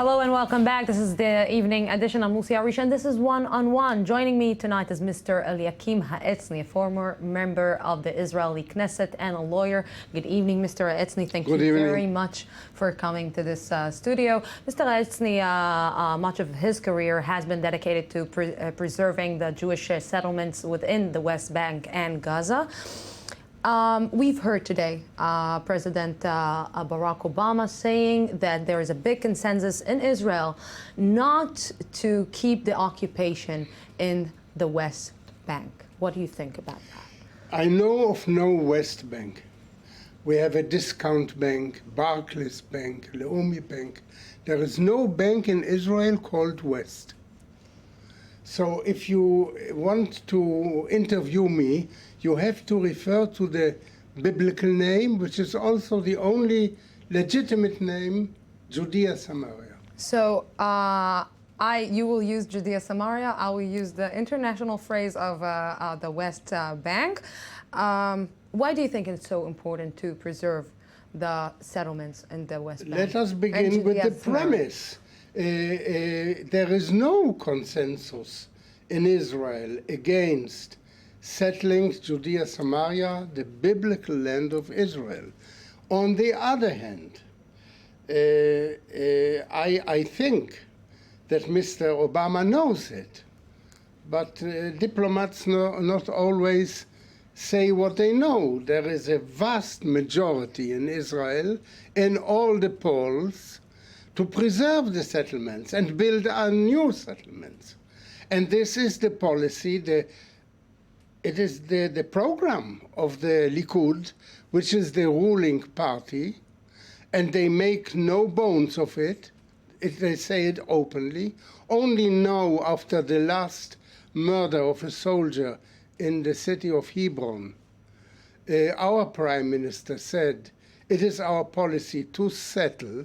Hello and welcome back. This is the evening edition of Musi Arisha, and this is One on One. Joining me tonight is Mr. Elyakim Haetzni, a former member of the Israeli Knesset and a lawyer. Good evening, Mr. Haetzni. Thank you very much for coming to this studio. Mr. Haetzni, much of his career has been dedicated to preserving the Jewish settlements within the West Bank and Gaza. We've heard today President Barack Obama saying that there is a big consensus in Israel not to keep the occupation in the West Bank. What do you think about that? I know of no West Bank. We have a discount bank, Barclays Bank, Leumi Bank. There is no bank in Israel called West. So if you want to interview me, you have to refer to the biblical name, which is also the only legitimate name, Judea Samaria. So you will use Judea Samaria. I will use the international phrase of the West Bank. Why do you think it's so important to preserve the settlements in the West Bank? Let us begin with the premise. There is no consensus in Israel against settling Judea Samaria, the biblical land of Israel. On the other hand, I think that Mr. Obama knows it, but diplomats not always say what they know. There is a vast majority in Israel, in all the polls, to preserve the settlements and build new settlements. And this is the policy, it is the program of the Likud, which is the ruling party, and they make no bones of it. They say it openly. Only now, after the last murder of a soldier in the city of Hebron, our prime minister said, it is our policy to settle,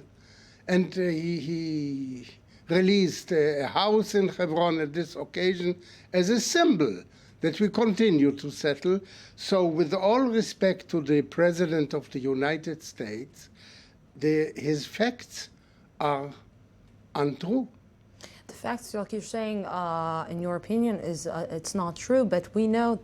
and he released a house in Hebron at this occasion as a symbol that we continue to settle. So with all respect to the President of the United States, his facts are untrue. The facts, like you're saying, in your opinion, is it's not true, but we know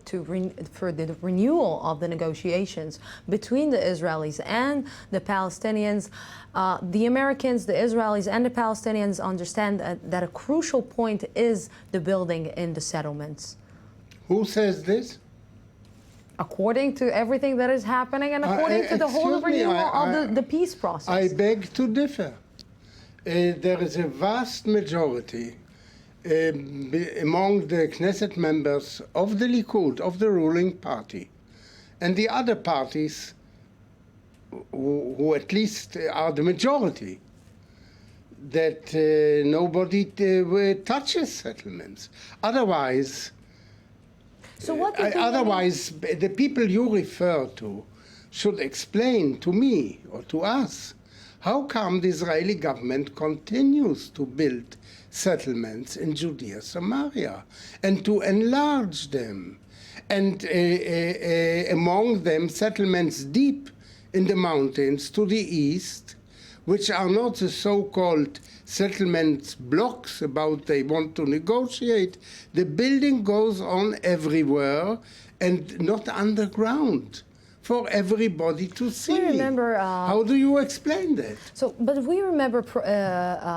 for the renewal of the negotiations between the Israelis and the Palestinians, the Americans, the Israelis, and the Palestinians understand that a crucial point is the building in the settlements. Who says this? According to everything that is happening and according to the whole renewal of the peace process. I beg to differ. There is a vast majority among the Knesset members of the Likud, of the ruling party, and the other parties who at least are the majority, that nobody touches settlements. Otherwise, the people you refer to should explain to me or to us how come the Israeli government continues to build settlements in Judea Samaria and to enlarge them, and among them settlements deep in the mountains to the east, which are not the so-called settlements blocks about they want to negotiate. The building goes on everywhere and not underground for everybody to see. We remember, how do you explain that? But we remember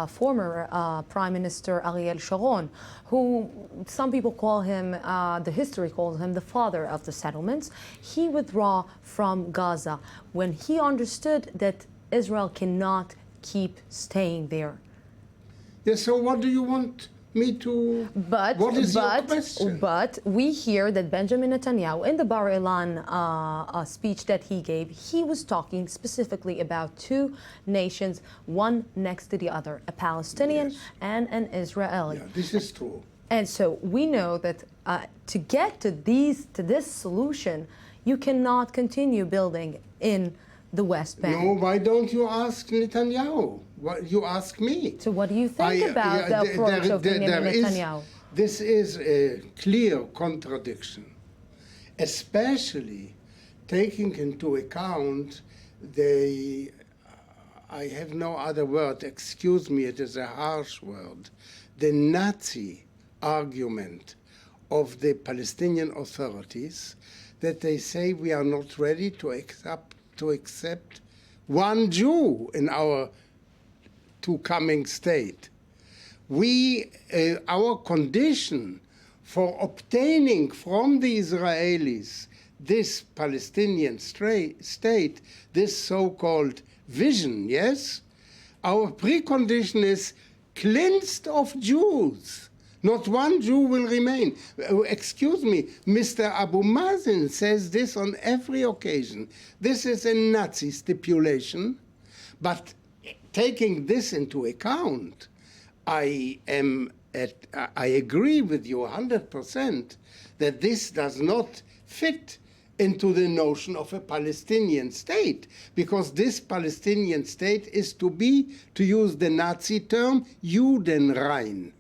former Prime Minister Ariel Sharon, who some people call him, the history calls him the father of the settlements. He withdrew from Gaza when he understood that Israel cannot keep staying there. Yes, so what do you want me to... What is your question? But we hear that Benjamin Netanyahu, in the Bar Ilan speech that he gave, he was talking specifically about two nations, one next to the other, a Palestinian and an Israeli. Yeah, this is true. And so we know that to get to this solution, you cannot continue building in the West Bank. No, why don't you ask Netanyahu? You ask me. So what do you think about the approach of Benjamin Netanyahu? This is a clear contradiction, especially taking into account the I have no other word. Excuse me, it is a harsh word. The Nazi argument of the Palestinian authorities that they say we are not ready to accept one Jew in our coming state. Our condition for obtaining from the Israelis this Palestinian state, this so-called vision, yes? Our precondition is cleansed of Jews. Not one Jew will remain. Excuse me, Mr. Abu Mazen says this on every occasion. This is a Nazi stipulation, but taking this into account, I agree with you 100% that this does not fit into the notion of a Palestinian state, because this Palestinian state is to be, to use the Nazi term, Judenrein.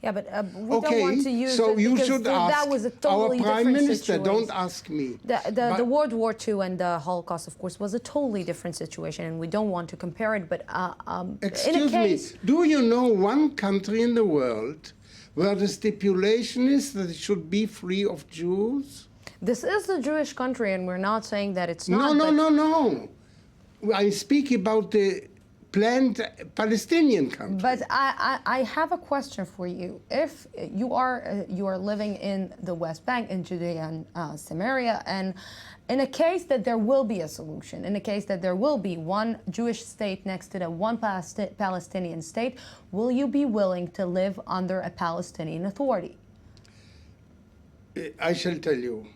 Yeah, but we don't want to use so it you because should ask that was a totally our Prime different Minister, situation. don't ask me. The World War II and the Holocaust, of course, was a totally different situation, and we don't want to compare it, but Excuse in a case... me, do you know one country in the world where the stipulation is that it should be free of Jews? This is a Jewish country, and we're not saying that it's not. No. I speak about the planned Palestinian country. But I have a question for you. If you are living in the West Bank, in Judea and Samaria, and in a case that there will be a solution, in a case that there will be one Jewish state next to the one Palestinian state, will you be willing to live under a Palestinian Authority? I shall tell you.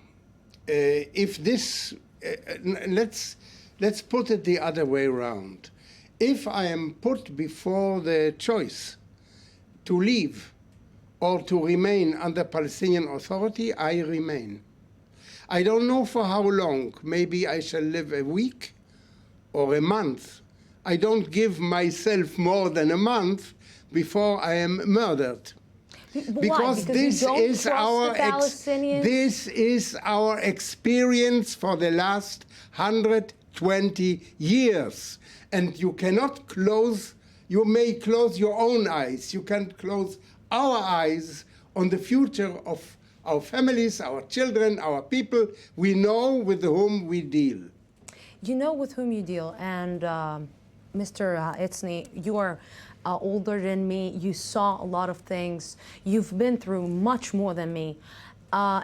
If this, let's put it the other way around. If I am put before the choice to leave or to remain under Palestinian Authority, I remain. I don't know for how long. Maybe I shall live a week or a month. I don't give myself more than a month before I am murdered. Because this is our experience for the last 120 years. And you cannot close, you may close your own eyes. You can't close our eyes on the future of our families, our children, our people. We know with whom we deal. You know with whom you deal. And Mr. Haetzni, you are older than me. You saw a lot of things. You've been through much more than me.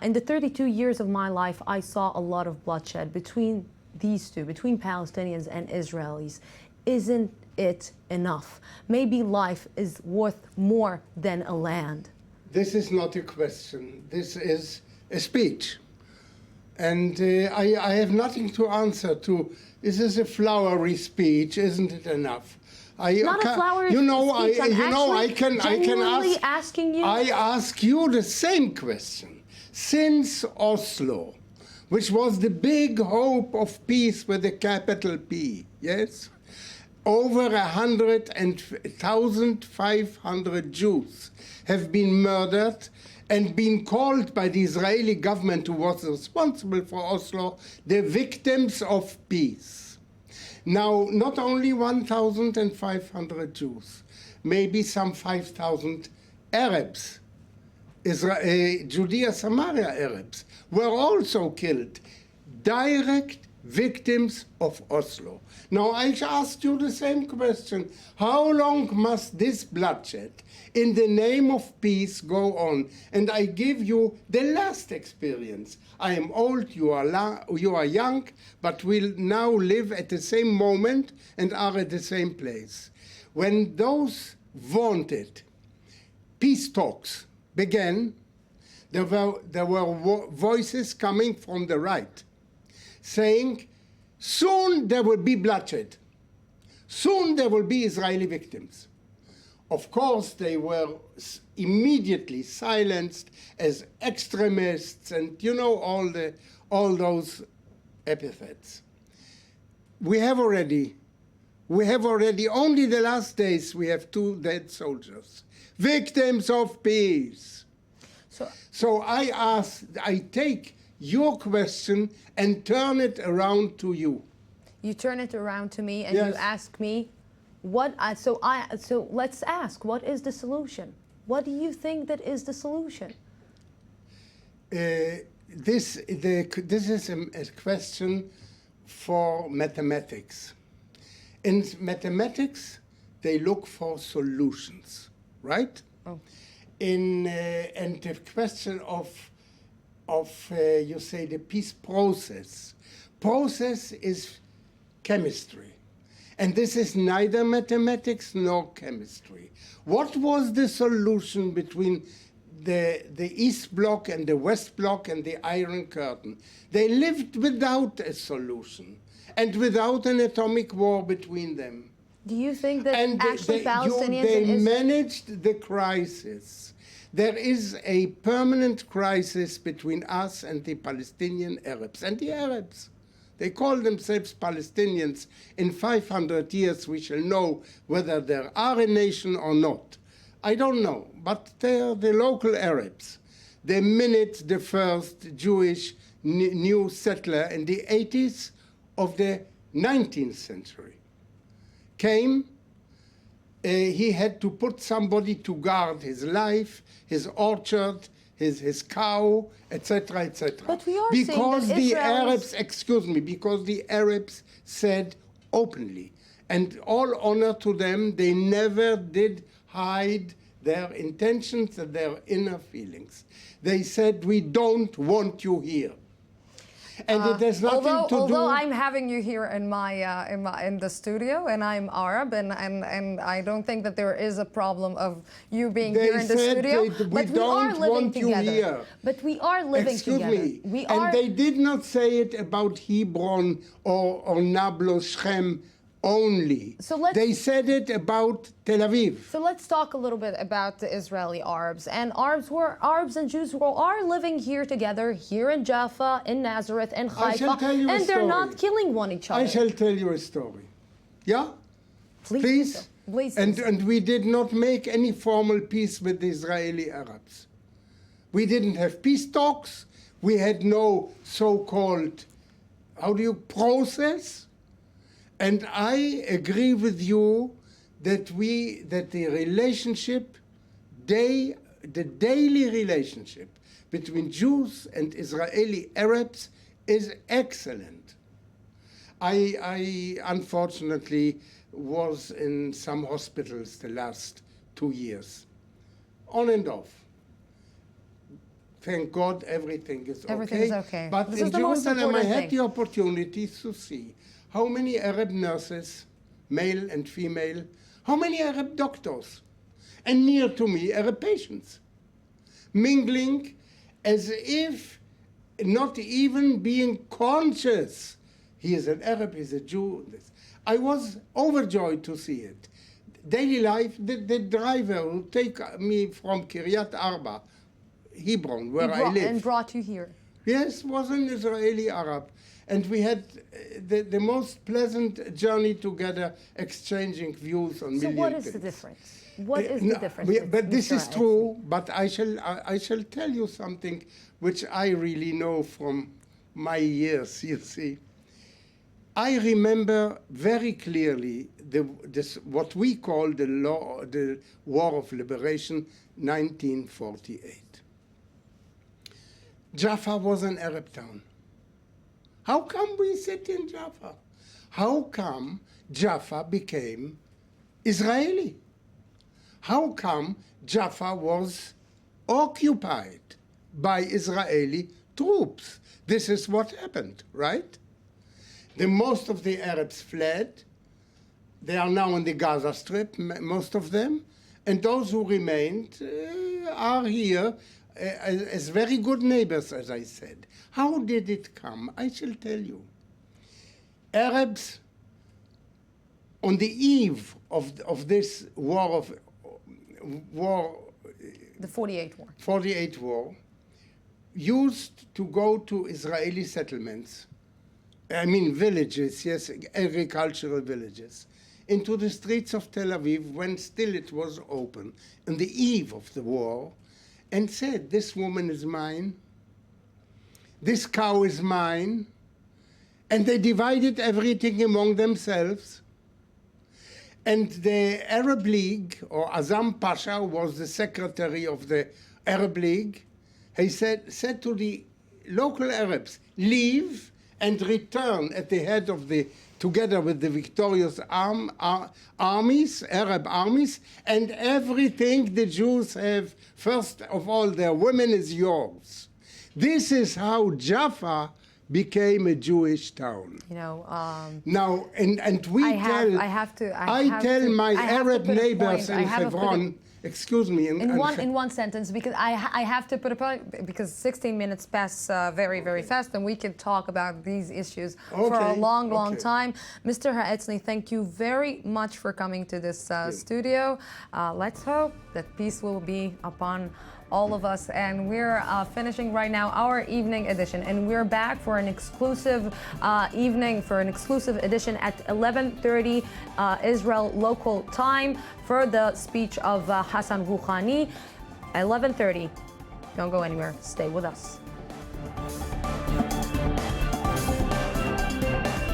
In the 32 years of my life, I saw a lot of bloodshed between these two, between Palestinians and Israelis. Isn't it enough? Maybe life is worth more than a land. This is not a question. This is a speech. And I have nothing to answer to. This is a flowery speech. Isn't it enough? Not a flowery speech. I can asking you. I ask you the same question. Since Oslo, which was the big hope of peace with a capital P, yes? Over 1,500 Jews have been murdered and been called by the Israeli government, who was responsible for Oslo, the victims of peace. Now, not only 1,500 Jews, maybe some 5,000 Arabs, Judea Samaria Arabs, were also killed, direct victims of Oslo. Now, I asked you the same question. How long must this bloodshed in the name of peace go on? And I give you the last experience. I am old, you are young, but we now live at the same moment and are at the same place. When those vaunted peace talks began, there were voices coming from the right saying, soon there will be bloodshed. Soon there will be Israeli victims. Of course, they were immediately silenced as extremists and, you know, all those epithets. We have already, only the last days, we have 2 dead soldiers, victims of peace. So I take your question and turn it around to you. You turn it around to me and yes. You ask me So let's ask, what is the solution? What do you think that is the solution? This is a question for mathematics. In mathematics, they look for solutions, right? Oh. And the question of you say the peace process. Process is chemistry. And this is neither mathematics nor chemistry. What was the solution between the East Bloc and the West Bloc and the Iron Curtain? They lived without a solution and without an atomic war between them. Do you think that And actually Palestinians they and Israel... managed the crisis. There is a permanent crisis between us and the Palestinian Arabs. And the Arabs, they call themselves Palestinians. In 500 years, we shall know whether there are a nation or not. I don't know, but they are the local Arabs. The minute the first Jewish new settler in the 80s of the 19th century came, he had to put somebody to guard his life, his orchard, his cow, etc., etc. But we are because saying that the Israel Arabs, excuse me, because the Arabs said openly, and all honor to them, they never did hide their intentions and their inner feelings. They said, we don't want you here. And it has nothing to do... Although I'm having you here in in the studio, and I'm Arab, and I don't think that there is a problem of you being here in the studio. But we are living together. But we are living together. Excuse me. And they did not say it about Hebron or Nablus, Shem only. They said it about Tel Aviv. So let's talk a little bit about the Israeli Arabs. And Arabs and Jews who are living here together, here in Jaffa, in Nazareth, in Haifa, and they're not killing each other. I shall tell you a story. Yeah? Please? Please. And we did not make any formal peace with the Israeli Arabs. We didn't have peace talks. We had no so-called, process. And I agree with you that the relationship, the daily relationship between Jews and Israeli Arabs is excellent. I unfortunately was in some hospitals the last 2 years, on and off. Thank God everything is okay. Everything is okay. But This in is the most Jerusalem, I important had thing. the opportunity to see how many Arab nurses, male and female, how many Arab doctors, and near to me, Arab patients, mingling as if not even being conscious. He is an Arab, he's a Jew. I was overjoyed to see it. Daily life, the driver who take me from Kiryat Arba, Hebron, where I live. And brought you here. Yes, was an Israeli Arab. And we had the most pleasant journey together, exchanging views on million things. So what is the difference? What is the difference? But this is true, but I shall tell you something which I really know from my years, you see. I remember very clearly what we call the War of Liberation, 1948. Jaffa was an Arab town. How come we sit in Jaffa? How come Jaffa became Israeli? How come Jaffa was occupied by Israeli troops? This is what happened, right? Most of the Arabs fled. They are now in the Gaza Strip, most of them. And those who remained are here as very good neighbors, as I said. How did it come? I shall tell you. Arabs, on the eve of this war, The 48 war. 48 war, used to go to Israeli settlements, I mean villages, yes, agricultural villages, into the streets of Tel Aviv when still it was open, on the eve of the war, and said, this woman is mine, this cow is mine, and they divided everything among themselves. And the Arab League, or Azam Pasha, was the secretary of the Arab League. He said to the local Arabs, leave and return at the head of together with the victorious armies, Arab armies, and everything the Jews have, first of all, their women, is yours. This is how Jaffa became a Jewish town. You know, now, and we I tell my Arab put a neighbors point. in Hebron, excuse me, in one sentence, because I have to put a point, because 16 minutes pass very, very fast, and we can talk about these issues for a long time. Mr. Haetzni, thank you very much for coming to this studio. Let's hope that peace will be upon all of us, and we're finishing right now our evening edition, and we're back for an exclusive exclusive edition at 11:30 Israel local time for the speech of Hassan Rouhani. 11:30. Don't go anywhere. Stay with us.